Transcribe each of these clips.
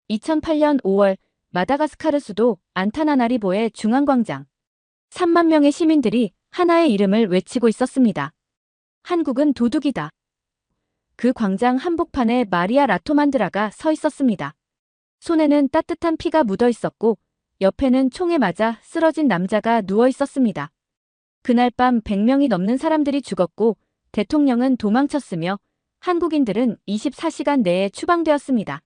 2008년 5월 마다가스카르 수도 안타나나리보의 중앙광장. 3만 명의 시민들이 하나의 이름을 외치고 있었습니다. 한국은 도둑이다. 그 광장 한복판에 마리아 라토만드라가 서 있었습니다. 손에는 따뜻한 피가 묻어 있었고 옆에는 총에 맞아 쓰러진 남자가 누워 있었습니다. 그날 밤 100명이 넘는 사람들이 죽었고 대통령은 도망쳤으며 한국인들은 24시간 내에 추방되었습니다.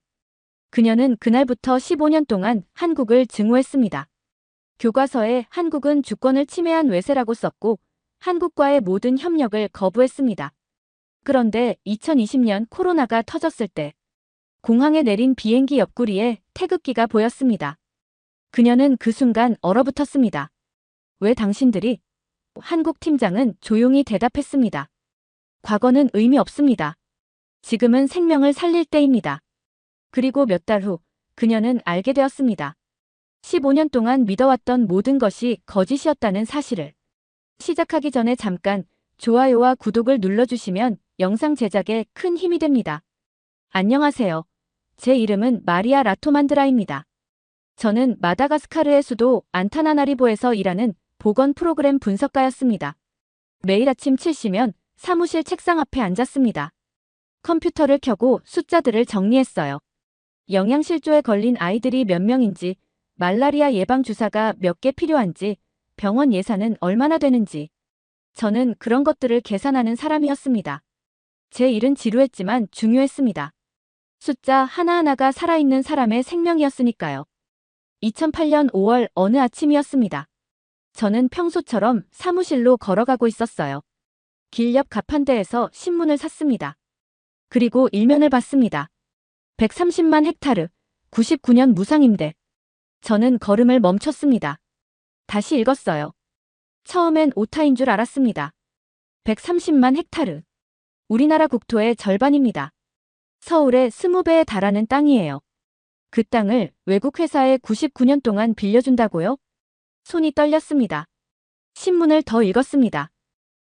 그녀는 그날부터 15년 동안 한국을 증오했습니다. 교과서에 한국은 주권을 침해한 외세라고 썼고 한국과의 모든 협력을 거부했습니다. 그런데 2020년 코로나가 터졌을 때 공항에 내린 비행기 옆구리에 태극기가 보였습니다. 그녀는 그 순간 얼어붙었습니다. 왜 당신들이? 한국 팀장은 조용히 대답했습니다. 과거는 의미 없습니다. 지금은 생명을 살릴 때입니다. 그리고 몇 달 후 그녀는 알게 되었습니다. 15년 동안 믿어왔던 모든 것이 거짓이었다는 사실을. 시작하기 전에 잠깐 좋아요와 구독을 눌러주시면 영상 제작에 큰 힘이 됩니다. 안녕하세요. 제 이름은 마리아 라토만드라입니다. 저는 마다가스카르의 수도 안타나나리보에서 일하는 보건 프로그램 분석가였습니다. 매일 아침 7시면 사무실 책상 앞에 앉았습니다. 컴퓨터를 켜고 숫자들을 정리했어요. 영양실조에 걸린 아이들이 몇 명인지, 말라리아 예방 주사가 몇 개 필요한지, 병원 예산은 얼마나 되는지. 저는 그런 것들을 계산하는 사람이었습니다. 제 일은 지루했지만 중요했습니다. 숫자 하나하나가 살아있는 사람의 생명이었으니까요. 2008년 5월 어느 아침이었습니다. 저는 평소처럼 사무실로 걸어가고 있었어요. 길 옆 가판대에서 신문을 샀습니다. 그리고 일면을 봤습니다. 130만 헥타르, 99년 무상임대. 저는 걸음을 멈췄습니다. 다시 읽었어요. 처음엔 오타인 줄 알았습니다. 130만 헥타르. 우리나라 국토의 절반입니다. 서울의 20배에 달하는 땅이에요. 그 땅을 외국 회사에 99년 동안 빌려준다고요? 손이 떨렸습니다. 신문을 더 읽었습니다.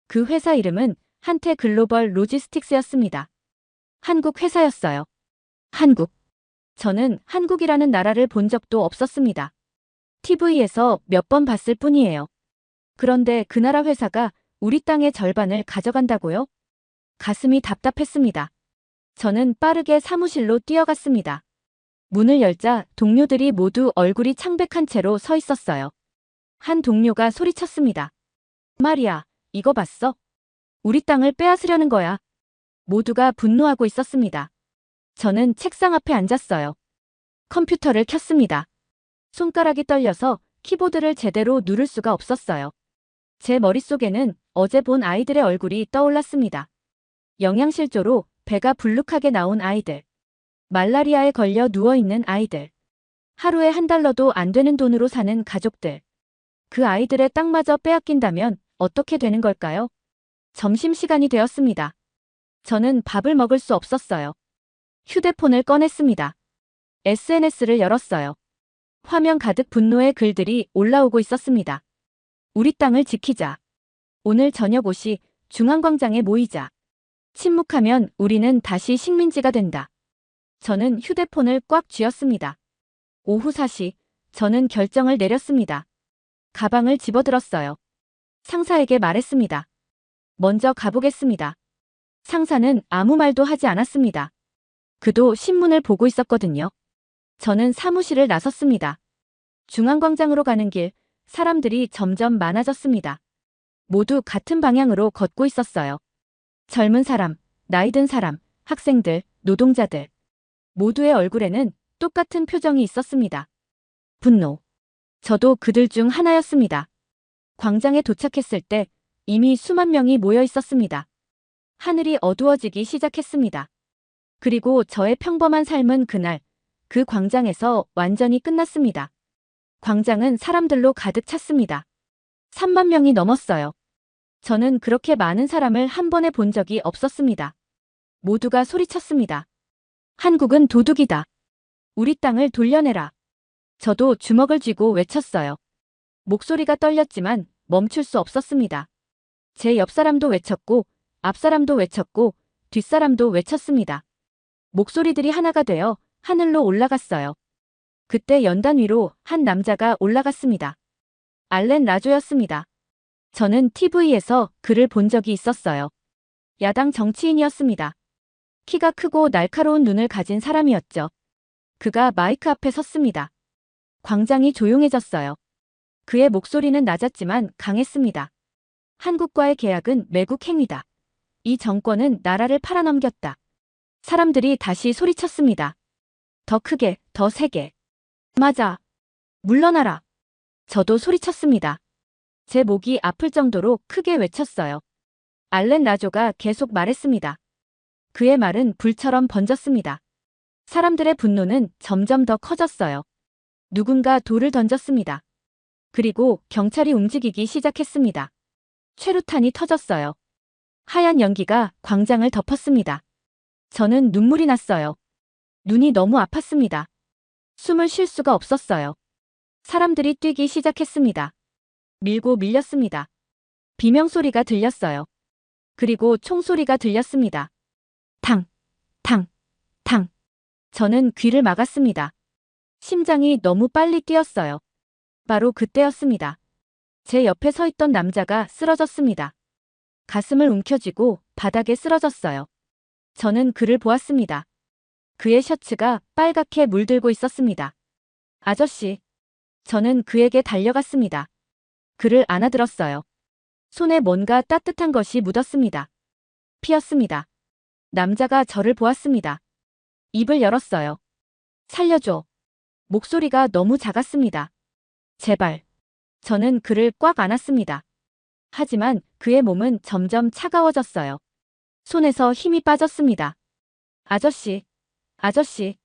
그 회사 이름은 한테 글로벌 로지스틱스였습니다. 한국 회사였어요. 한국. 저는 한국이라는 나라를 본 적도 없었습니다. TV에서 몇 번 봤을 뿐이에요. 그런데 그 나라 회사가 우리 땅의 절반을 가져간다고요? 가슴이 답답했습니다. 저는 빠르게 사무실로 뛰어갔습니다. 문을 열자 동료들이 모두 얼굴이 창백한 채로 서 있었어요. 한 동료가 소리쳤습니다. 마리아, 이거 봤어? 우리 땅을 빼앗으려는 거야. 모두가 분노하고 있었습니다. 저는 책상 앞에 앉았어요. 컴퓨터를 켰습니다. 손가락이 떨려서 키보드를 제대로 누를 수가 없었어요. 제 머릿속에는 어제 본 아이들의 얼굴이 떠올랐습니다. 영양실조로 배가 불룩하게 나온 아이들. 말라리아에 걸려 누워있는 아이들. 하루에 $1도 안 되는 돈으로 사는 가족들. 그 아이들의 땅마저 빼앗긴다면 어떻게 되는 걸까요? 점심시간이 되었습니다. 저는 밥을 먹을 수 없었어요. 휴대폰을 꺼냈습니다. SNS를 열었어요. 화면 가득 분노의 글들이 올라오고 있었습니다. 우리 땅을 지키자. 오늘 저녁 5시 중앙광장에 모이자. 침묵하면 우리는 다시 식민지가 된다. 저는 휴대폰을 꽉 쥐었습니다. 오후 4시, 저는 결정을 내렸습니다. 가방을 집어들었어요. 상사에게 말했습니다. 먼저 가보겠습니다. 상사는 아무 말도 하지 않았습니다. 그도 신문을 보고 있었거든요. 저는 사무실을 나섰습니다. 중앙광장으로 가는 길, 사람들이 점점 많아졌습니다. 모두 같은 방향으로 걷고 있었어요. 젊은 사람, 나이 든 사람, 학생들, 노동자들. 모두의 얼굴에는 똑같은 표정이 있었습니다. 분노. 저도 그들 중 하나였습니다. 광장에 도착했을 때 이미 수만 명이 모여 있었습니다. 하늘이 어두워지기 시작했습니다. 그리고 저의 평범한 삶은 그날, 그 광장에서 완전히 끝났습니다. 광장은 사람들로 가득 찼습니다. 3만 명이 넘었어요. 저는 그렇게 많은 사람을 한 번에 본 적이 없었습니다. 모두가 소리쳤습니다. 한국은 도둑이다. 우리 땅을 돌려내라. 저도 주먹을 쥐고 외쳤어요. 목소리가 떨렸지만 멈출 수 없었습니다. 제 옆 사람도 외쳤고, 앞 사람도 외쳤고, 뒷 사람도 외쳤습니다. 목소리들이 하나가 되어 하늘로 올라갔어요. 그때 연단 위로 한 남자가 올라갔습니다. 알렌 라조였습니다. 저는 TV에서 그를 본 적이 있었어요. 야당 정치인이었습니다. 키가 크고 날카로운 눈을 가진 사람이었죠. 그가 마이크 앞에 섰습니다. 광장이 조용해졌어요. 그의 목소리는 낮았지만 강했습니다. 한국과의 계약은 매국 행위다. 이 정권은 나라를 팔아넘겼다. 사람들이 다시 소리쳤습니다. 더 크게, 더 세게. 맞아. 물러나라. 저도 소리쳤습니다. 제 목이 아플 정도로 크게 외쳤어요. 알렌 라조가 계속 말했습니다. 그의 말은 불처럼 번졌습니다. 사람들의 분노는 점점 더 커졌어요. 누군가 돌을 던졌습니다. 그리고 경찰이 움직이기 시작했습니다. 최루탄이 터졌어요. 하얀 연기가 광장을 덮었습니다. 저는 눈물이 났어요. 눈이 너무 아팠습니다. 숨을 쉴 수가 없었어요. 사람들이 뛰기 시작했습니다. 밀고 밀렸습니다. 비명소리가 들렸어요. 그리고 총소리가 들렸습니다. 탕, 탕, 탕. 저는 귀를 막았습니다. 심장이 너무 빨리 뛰었어요. 바로 그때였습니다. 제 옆에 서 있던 남자가 쓰러졌습니다. 가슴을 움켜쥐고 바닥에 쓰러졌어요. 저는 그를 보았습니다. 그의 셔츠가 빨갛게 물들고 있었습니다. 아저씨. 저는 그에게 달려갔습니다. 그를 안아들었어요. 손에 뭔가 따뜻한 것이 묻었습니다. 피었습니다. 남자가 저를 보았습니다. 입을 열었어요. 살려줘. 목소리가 너무 작았습니다. 제발. 저는 그를 꽉 안았습니다. 하지만 그의 몸은 점점 차가워졌어요. 손에서 힘이 빠졌습니다. 아저씨. 아저씨.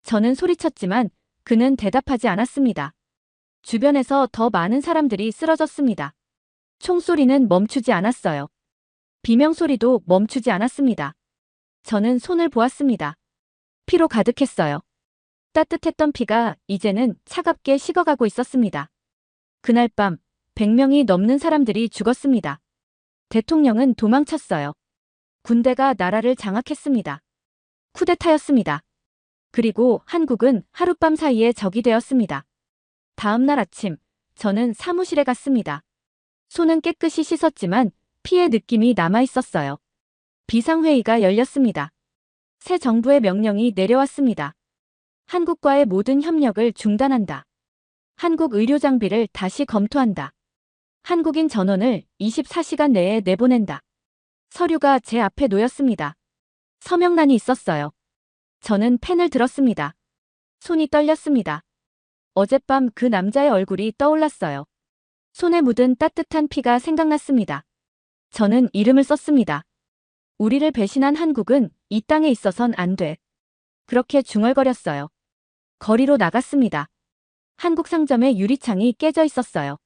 저는 소리쳤지만 그는 대답하지 않았습니다. 주변에서 더 많은 사람들이 쓰러졌습니다. 총소리는 멈추지 않았어요. 비명소리도 멈추지 않았습니다. 저는 손을 보았습니다. 피로 가득했어요. 따뜻했던 피가 이제는 차갑게 식어가고 있었습니다. 그날 밤 100명이 넘는 사람들이 죽었습니다. 대통령은 도망쳤어요. 군대가 나라를 장악했습니다. 쿠데타였습니다. 그리고 한국은 하룻밤 사이에 적이 되었습니다. 다음 날 아침, 저는 사무실에 갔습니다. 손은 깨끗이 씻었지만 피의 느낌이 남아 있었어요. 비상회의가 열렸습니다. 새 정부의 명령이 내려왔습니다. 한국과의 모든 협력을 중단한다. 한국 의료 장비를 다시 검토한다. 한국인 전원을 24시간 내에 내보낸다. 서류가 제 앞에 놓였습니다. 서명란이 있었어요. 저는 펜을 들었습니다. 손이 떨렸습니다. 어젯밤 그 남자의 얼굴이 떠올랐어요. 손에 묻은 따뜻한 피가 생각났습니다. 저는 이름을 썼습니다. 우리를 배신한 한국은 이 땅에 있어선 안 돼. 그렇게 중얼거렸어요. 거리로 나갔습니다. 한국 상점의 유리창이 깨져 있었어요.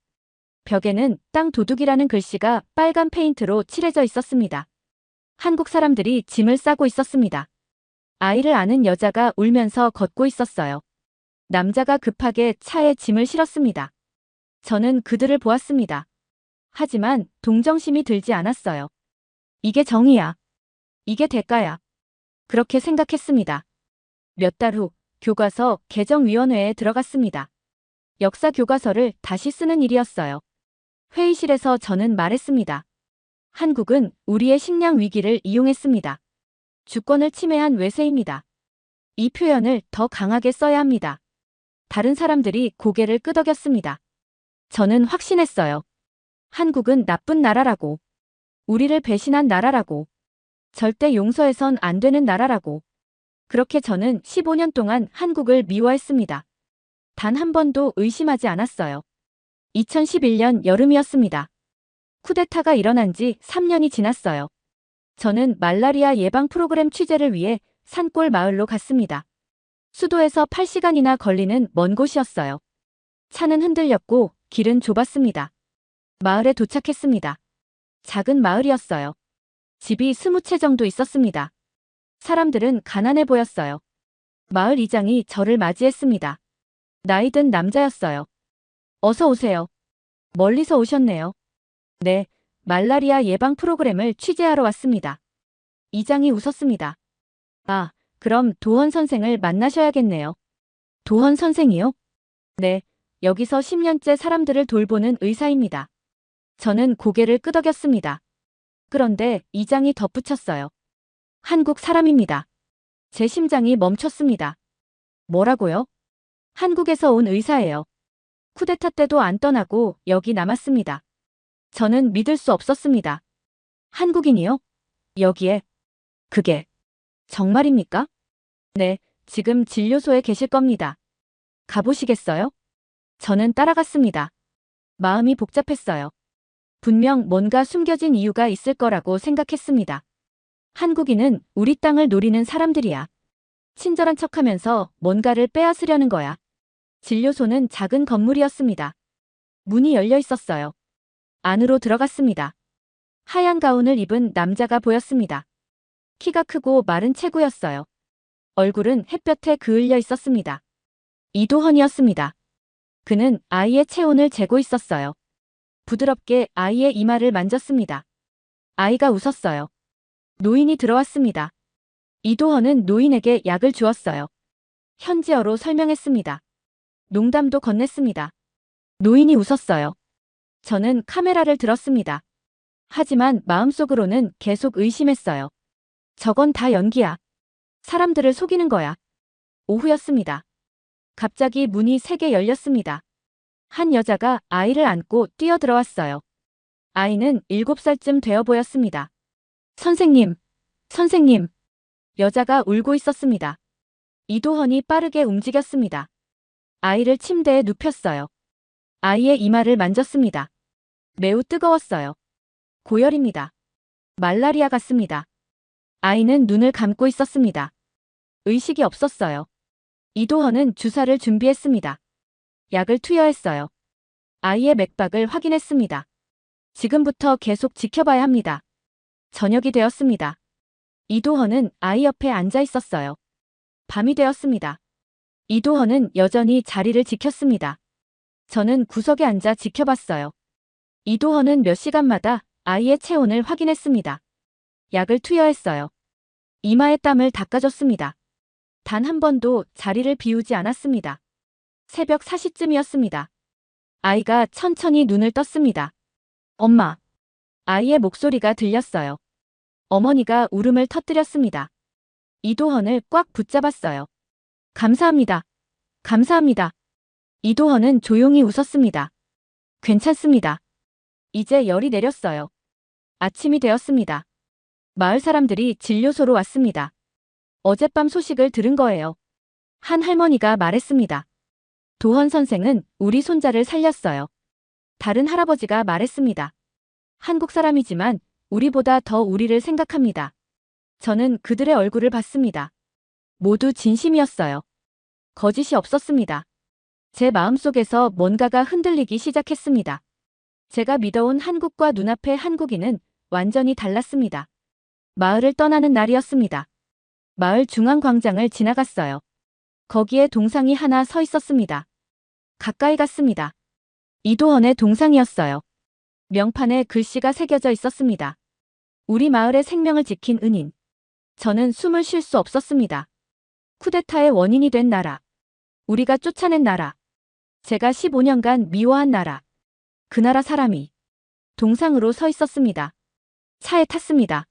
벽에는 땅 도둑이라는 글씨가 빨간 페인트로 칠해져 있었습니다. 한국 사람들이 짐을 싸고 있었습니다. 아이를 아는 여자가 울면서 걷고 있었어요. 남자가 급하게 차에 짐을 실었습니다. 저는 그들을 보았습니다. 하지만 동정심이 들지 않았어요. 이게 정의야. 이게 대가야. 그렇게 생각했습니다. 몇 달 후 교과서 개정위원회에 들어갔습니다. 역사 교과서를 다시 쓰는 일이었어요. 회의실에서 저는 말했습니다. 한국은 우리의 식량 위기를 이용했습니다. 주권을 침해한 외세입니다. 이 표현을 더 강하게 써야 합니다. 다른 사람들이 고개를 끄덕였습니다. 저는 확신했어요. 한국은 나쁜 나라라고. 우리를 배신한 나라라고. 절대 용서해선 안 되는 나라라고. 그렇게 저는 15년 동안 한국을 미워했습니다. 단 한 번도 의심하지 않았어요. 2011년 여름이었습니다. 쿠데타가 일어난 지 3년이 지났어요. 저는 말라리아 예방 프로그램 취재를 위해 산골 마을로 갔습니다. 수도에서 8시간이나 걸리는 먼 곳이었어요. 차는 흔들렸고 길은 좁았습니다. 마을에 도착했습니다. 작은 마을이었어요. 집이 20채 정도 있었습니다. 사람들은 가난해 보였어요. 마을 이장이 저를 맞이했습니다. 나이든 남자였어요. 어서 오세요. 멀리서 오셨네요. 네, 말라리아 예방 프로그램을 취재하러 왔습니다. 이장이 웃었습니다. 아, 그럼 도헌 선생을 만나셔야겠네요. 도헌 선생이요? 네, 여기서 10년째 사람들을 돌보는 의사입니다. 저는 고개를 끄덕였습니다. 그런데 이장이 덧붙였어요. 한국 사람입니다. 제 심장이 멈췄습니다. 뭐라고요? 한국에서 온 의사예요. 쿠데타 때도 안 떠나고 여기 남았습니다. 저는 믿을 수 없었습니다. 한국인이요? 여기에? 그게 정말입니까? 네, 지금 진료소에 계실 겁니다. 가보시겠어요? 저는 따라갔습니다. 마음이 복잡했어요. 분명 뭔가 숨겨진 이유가 있을 거라고 생각했습니다. 한국인은 우리 땅을 노리는 사람들이야. 친절한 척하면서 뭔가를 빼앗으려는 거야. 진료소는 작은 건물이었습니다. 문이 열려 있었어요. 안으로 들어갔습니다. 하얀 가운을 입은 남자가 보였습니다. 키가 크고 마른 체구였어요. 얼굴은 햇볕에 그을려 있었습니다. 이도헌이었습니다. 그는 아이의 체온을 재고 있었어요. 부드럽게 아이의 이마를 만졌습니다. 아이가 웃었어요. 노인이 들어왔습니다. 이도헌은 노인에게 약을 주었어요. 현지어로 설명했습니다. 농담도 건넸습니다. 노인이 웃었어요. 저는 카메라를 들었습니다. 하지만 마음속으로는 계속 의심했어요. 저건 다 연기야. 사람들을 속이는 거야. 오후였습니다. 갑자기 문이 3개 열렸습니다. 한 여자가 아이를 안고 뛰어들어왔어요. 아이는 7살쯤 되어 보였습니다. 선생님, 선생님. 여자가 울고 있었습니다. 이도헌이 빠르게 움직였습니다. 아이를 침대에 눕혔어요. 아이의 이마를 만졌습니다. 매우 뜨거웠어요. 고열입니다. 말라리아 같습니다. 아이는 눈을 감고 있었습니다. 의식이 없었어요. 이도헌은 주사를 준비했습니다. 약을 투여했어요. 아이의 맥박을 확인했습니다. 지금부터 계속 지켜봐야 합니다. 저녁이 되었습니다. 이도헌은 아이 옆에 앉아 있었어요. 밤이 되었습니다. 이도헌은 여전히 자리를 지켰습니다. 저는 구석에 앉아 지켜봤어요. 이도헌은 몇 시간마다 아이의 체온을 확인했습니다. 약을 투여했어요. 이마에 땀을 닦아줬습니다. 단 한 번도 자리를 비우지 않았습니다. 새벽 4시쯤이었습니다. 아이가 천천히 눈을 떴습니다. 엄마. 아이의 목소리가 들렸어요. 어머니가 울음을 터뜨렸습니다. 이도헌을 꽉 붙잡았어요. 감사합니다. 감사합니다. 이도헌은 조용히 웃었습니다. 괜찮습니다. 이제 열이 내렸어요. 아침이 되었습니다. 마을 사람들이 진료소로 왔습니다. 어젯밤 소식을 들은 거예요. 한 할머니가 말했습니다. 도헌 선생은 우리 손자를 살렸어요. 다른 할아버지가 말했습니다. 한국 사람이지만 우리보다 더 우리를 생각합니다. 저는 그들의 얼굴을 봤습니다. 모두 진심이었어요. 거짓이 없었습니다. 제 마음속에서 뭔가가 흔들리기 시작했습니다. 제가 믿어온 한국과 눈앞의 한국인은 완전히 달랐습니다. 마을을 떠나는 날이었습니다. 마을 중앙광장을 지나갔어요. 거기에 동상이 하나 서 있었습니다. 가까이 갔습니다. 이도헌의 동상이었어요. 명판에 글씨가 새겨져 있었습니다. 우리 마을의 생명을 지킨 은인. 저는 숨을 쉴 수 없었습니다. 쿠데타의 원인이 된 나라. 우리가 쫓아낸 나라. 제가 15년간 미워한 나라. 그 나라 사람이 동상으로 서 있었습니다. 차에 탔습니다.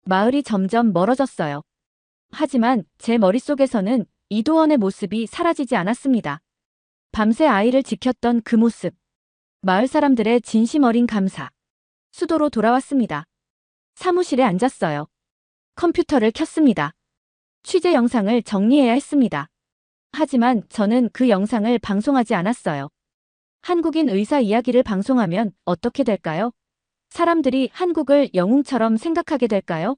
마을이 점점 멀어졌어요. 하지만 제 머릿속에서는 이도헌의 모습이 사라지지 않았습니다. 밤새 아이를 지켰던 그 모습. 마을 사람들의 진심 어린 감사. 수도로 돌아왔습니다. 사무실에 앉았어요. 컴퓨터를 켰습니다. 취재 영상을 정리해야 했습니다. 하지만 저는 그 영상을 방송하지 않았어요. 한국인 의사 이야기를 방송하면 어떻게 될까요? 사람들이 한국을 영웅처럼 생각하게 될까요?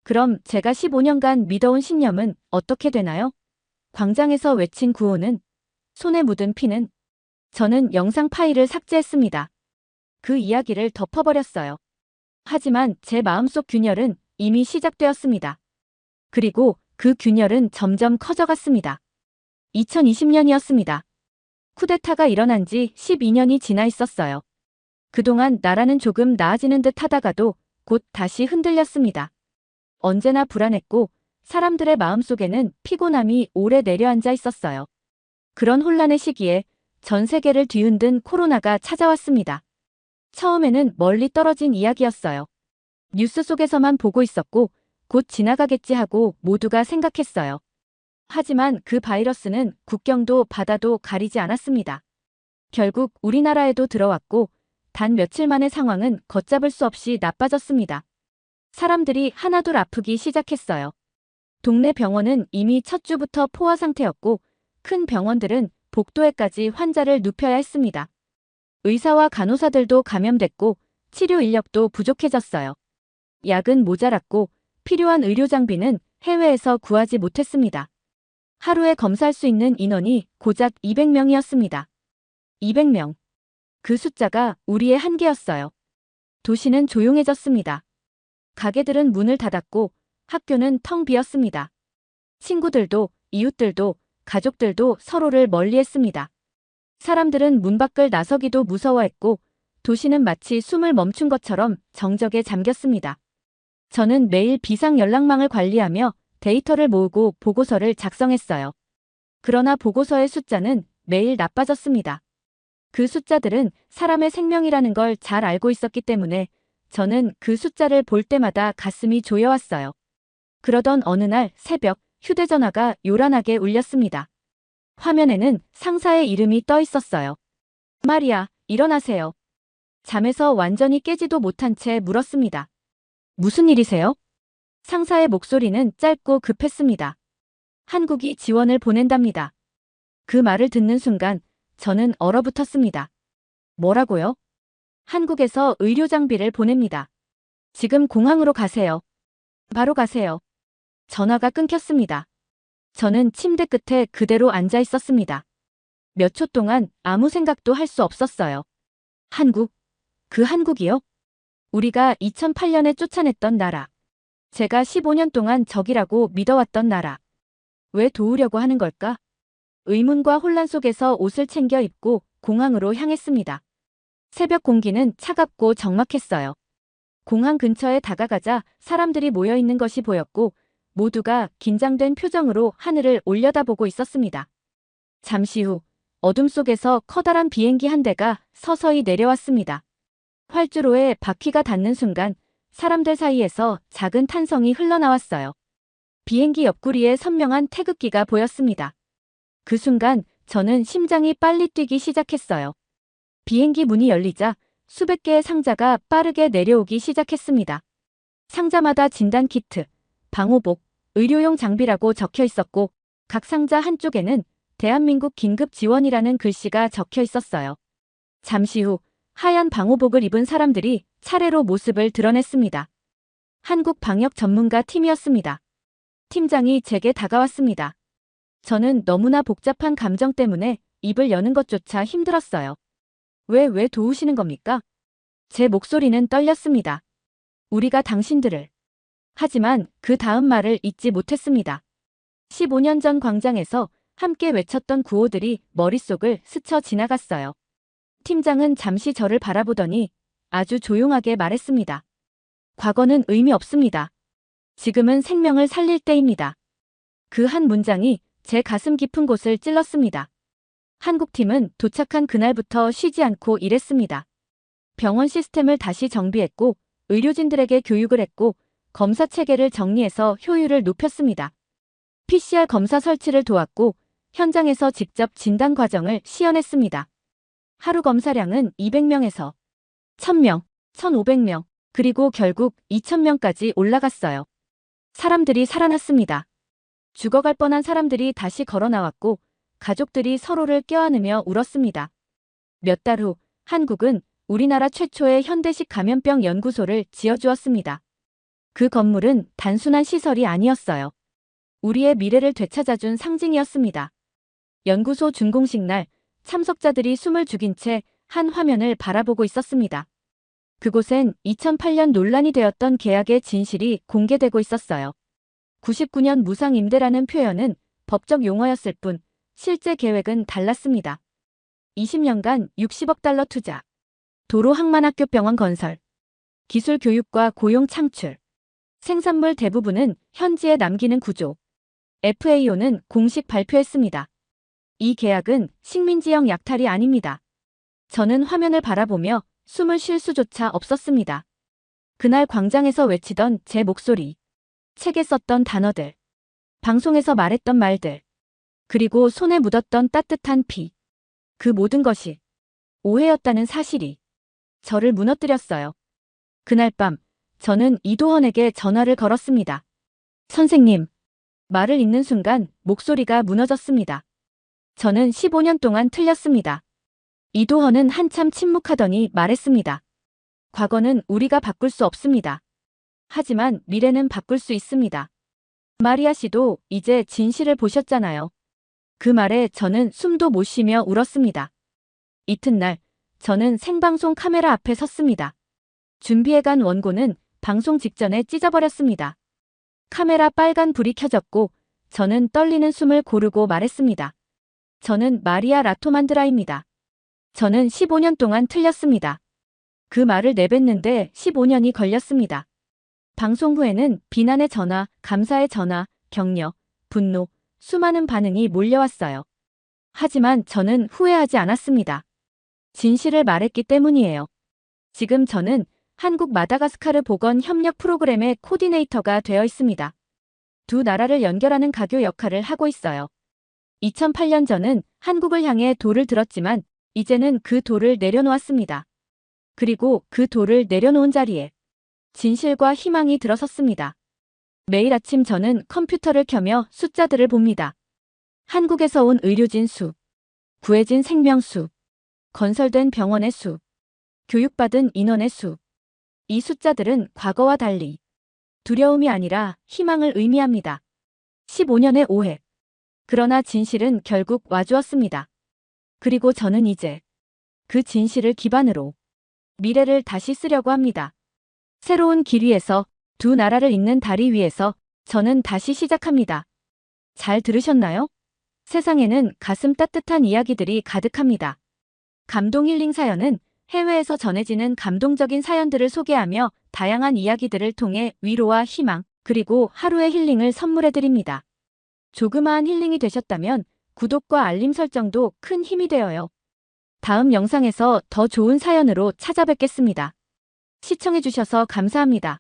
그럼 제가 15년간 믿어온 신념은 어떻게 되나요? 광장에서 외친 구호는, 손에 묻은 피는. 저는 영상 파일을 삭제했습니다. 그 이야기를 덮어버렸어요. 하지만 제 마음속 균열은 이미 시작되었습니다. 그리고 그 균열은 점점 커져갔습니다. 2020년이었습니다. 쿠데타가 일어난 지 12년이 지나 있었어요. 그동안 나라는 조금 나아지는 듯 하다가도 곧 다시 흔들렸습니다. 언제나 불안했고 사람들의 마음속에는 피곤함이 오래 내려앉아 있었어요. 그런 혼란의 시기에 전 세계를 뒤흔든 코로나가 찾아왔습니다. 처음에는 멀리 떨어진 이야기였어요. 뉴스 속에서만 보고 있었고 곧 지나가겠지 하고 모두가 생각했어요. 하지만 그 바이러스는 국경도 바다도 가리지 않았습니다. 결국 우리나라에도 들어왔고 단 며칠 만에 상황은 걷잡을 수 없이 나빠졌습니다. 사람들이 하나둘 아프기 시작했어요. 동네 병원은 이미 첫 주부터 포화 상태였고 큰 병원들은 복도에까지 환자를 눕혀야 했습니다. 의사와 간호사들도 감염됐고 치료 인력도 부족해졌어요. 약은 모자랐고 필요한 의료 장비는 해외에서 구하지 못했습니다. 하루에 검사할 수 있는 인원이 고작 200명이었습니다. 200명. 그 숫자가 우리의 한계였어요. 도시는 조용해졌습니다. 가게들은 문을 닫았고 학교는 텅 비었습니다. 친구들도 이웃들도 가족들도 서로를 멀리했습니다. 사람들은 문 밖을 나서기도 무서워했고 도시는 마치 숨을 멈춘 것처럼 정적에 잠겼습니다. 저는 매일 비상 연락망을 관리하며 데이터를 모으고 보고서를 작성했어요. 그러나 보고서의 숫자는 매일 나빠졌습니다. 그 숫자들은 사람의 생명이라는 걸 잘 알고 있었기 때문에 저는 그 숫자를 볼 때마다 가슴이 조여왔어요. 그러던 어느 날 새벽 휴대전화가 요란하게 울렸습니다. 화면에는 상사의 이름이 떠 있었어요. 마리아, 일어나세요. 잠에서 완전히 깨지도 못한 채 물었습니다. 무슨 일이세요? 상사의 목소리는 짧고 급했습니다. 한국이 지원을 보낸답니다. 그 말을 듣는 순간 저는 얼어붙었습니다. 뭐라고요? 한국에서 의료 장비를 보냅니다. 지금 공항으로 가세요. 바로 가세요. 전화가 끊겼습니다. 저는 침대 끝에 그대로 앉아 있었습니다. 몇 초 동안 아무 생각도 할 수 없었어요. 한국? 그 한국이요? 우리가 2008년에 쫓아냈던 나라. 제가 15년 동안 적이라고 믿어왔던 나라. 왜 도우려고 하는 걸까? 의문과 혼란 속에서 옷을 챙겨 입고 공항으로 향했습니다. 새벽 공기는 차갑고 적막했어요. 공항 근처에 다가가자 사람들이 모여 있는 것이 보였고 모두가 긴장된 표정으로 하늘을 올려다보고 있었습니다. 잠시 후 어둠 속에서 커다란 비행기 한 대가 서서히 내려왔습니다. 활주로에 바퀴가 닿는 순간 사람들 사이에서 작은 탄성이 흘러나왔어요. 비행기 옆구리에 선명한 태극기가 보였습니다. 그 순간 저는 심장이 빨리 뛰기 시작했어요. 비행기 문이 열리자 수백 개의 상자가 빠르게 내려오기 시작했습니다. 상자마다 진단키트, 방호복, 의료용 장비라고 적혀 있었고 각 상자 한쪽에는 대한민국 긴급 지원이라는 글씨가 적혀 있었어요. 잠시 후 하얀 방호복을 입은 사람들이 차례로 모습을 드러냈습니다. 한국 방역 전문가 팀이었습니다. 팀장이 제게 다가왔습니다. 저는 너무나 복잡한 감정 때문에 입을 여는 것조차 힘들었어요. 왜 도우시는 겁니까? 제 목소리는 떨렸습니다. 우리가 당신들을. 하지만 그 다음 말을 잊지 못했습니다. 15년 전 광장에서 함께 외쳤던 구호들이 머릿속을 스쳐 지나갔어요. 팀장은 잠시 저를 바라보더니 아주 조용하게 말했습니다. 과거는 의미 없습니다. 지금은 생명을 살릴 때입니다. 그 한 문장이 제 가슴 깊은 곳을 찔렀습니다. 한국팀은 도착한 그날부터 쉬지 않고 일했습니다. 병원 시스템을 다시 정비했고 의료진들에게 교육을 했고 검사 체계를 정리해서 효율을 높였습니다. PCR 검사 설치를 도왔고 현장에서 직접 진단 과정을 시연했습니다. 하루 검사량은 200명에서 1000명, 1500명, 그리고 결국 2000명까지 올라갔어요. 사람들이 살아났습니다. 죽어갈 뻔한 사람들이 다시 걸어 나왔고 가족들이 서로를 껴안으며 울었습니다. 몇 달 후 한국은 우리나라 최초의 현대식 감염병 연구소를 지어주었습니다. 그 건물은 단순한 시설이 아니었어요. 우리의 미래를 되찾아준 상징이었습니다. 연구소 준공식 날 참석자들이 숨을 죽인 채 한 화면을 바라보고 있었습니다. 그곳엔 2008년 논란이 되었던 계약의 진실이 공개되고 있었어요. 99년 무상임대라는 표현은 법적 용어였을 뿐 실제 계획은 달랐습니다. 20년간 60억 달러 투자, 도로 항만학교 병원 건설, 기술 교육과 고용 창출, 생산물 대부분은 현지에 남기는 구조. FAO는 공식 발표했습니다. 이 계약은 식민지형 약탈이 아닙니다. 저는 화면을 바라보며 숨을 쉴 수조차 없었습니다. 그날 광장에서 외치던 제 목소리, 책에 썼던 단어들, 방송에서 말했던 말들, 그리고 손에 묻었던 따뜻한 피. 그 모든 것이 오해였다는 사실이 저를 무너뜨렸어요. 그날 밤 저는 이도헌에게 전화를 걸었습니다. 선생님, 말을 잇는 순간 목소리가 무너졌습니다. 저는 15년 동안 틀렸습니다. 이도헌은 한참 침묵하더니 말했습니다. 과거는 우리가 바꿀 수 없습니다. 하지만 미래는 바꿀 수 있습니다. 마리아 씨도 이제 진실을 보셨잖아요. 그 말에 저는 숨도 못 쉬며 울었습니다. 이튿날 저는 생방송 카메라 앞에 섰습니다. 준비해간 원고는 방송 직전에 찢어버렸습니다. 카메라 빨간 불이 켜졌고 저는 떨리는 숨을 고르고 말했습니다. 저는 마리아 라토만드라입니다. 저는 15년 동안 틀렸습니다. 그 말을 내뱉는데 15년이 걸렸습니다. 방송 후에는 비난의 전화, 감사의 전화, 격려, 분노, 수많은 반응이 몰려왔어요. 하지만 저는 후회하지 않았습니다. 진실을 말했기 때문이에요. 지금 저는 한국 마다가스카르 보건 협력 프로그램의 코디네이터가 되어 있습니다. 두 나라를 연결하는 가교 역할을 하고 있어요. 2008년 저는 한국을 향해 돌을 들었지만 이제는 그 돌을 내려놓았습니다. 그리고 그 돌을 내려놓은 자리에 진실과 희망이 들어섰습니다. 매일 아침 저는 컴퓨터를 켜며 숫자들을 봅니다. 한국에서 온 의료진 수, 구해진 생명 수, 건설된 병원의 수, 교육받은 인원의 수. 이 숫자들은 과거와 달리 두려움이 아니라 희망을 의미합니다. 15년의 오해. 그러나 진실은 결국 와주었습니다. 그리고 저는 이제 그 진실을 기반으로 미래를 다시 쓰려고 합니다. 새로운 길 위에서 두 나라를 잇는 다리 위에서 저는 다시 시작합니다. 잘 들으셨나요? 세상에는 가슴 따뜻한 이야기들이 가득합니다. 감동 힐링 사연은 해외에서 전해지는 감동적인 사연들을 소개하며 다양한 이야기들을 통해 위로와 희망, 그리고 하루의 힐링을 선물해드립니다. 조그마한 힐링이 되셨다면 구독과 알림 설정도 큰 힘이 되어요. 다음 영상에서 더 좋은 사연으로 찾아뵙겠습니다. 시청해주셔서 감사합니다.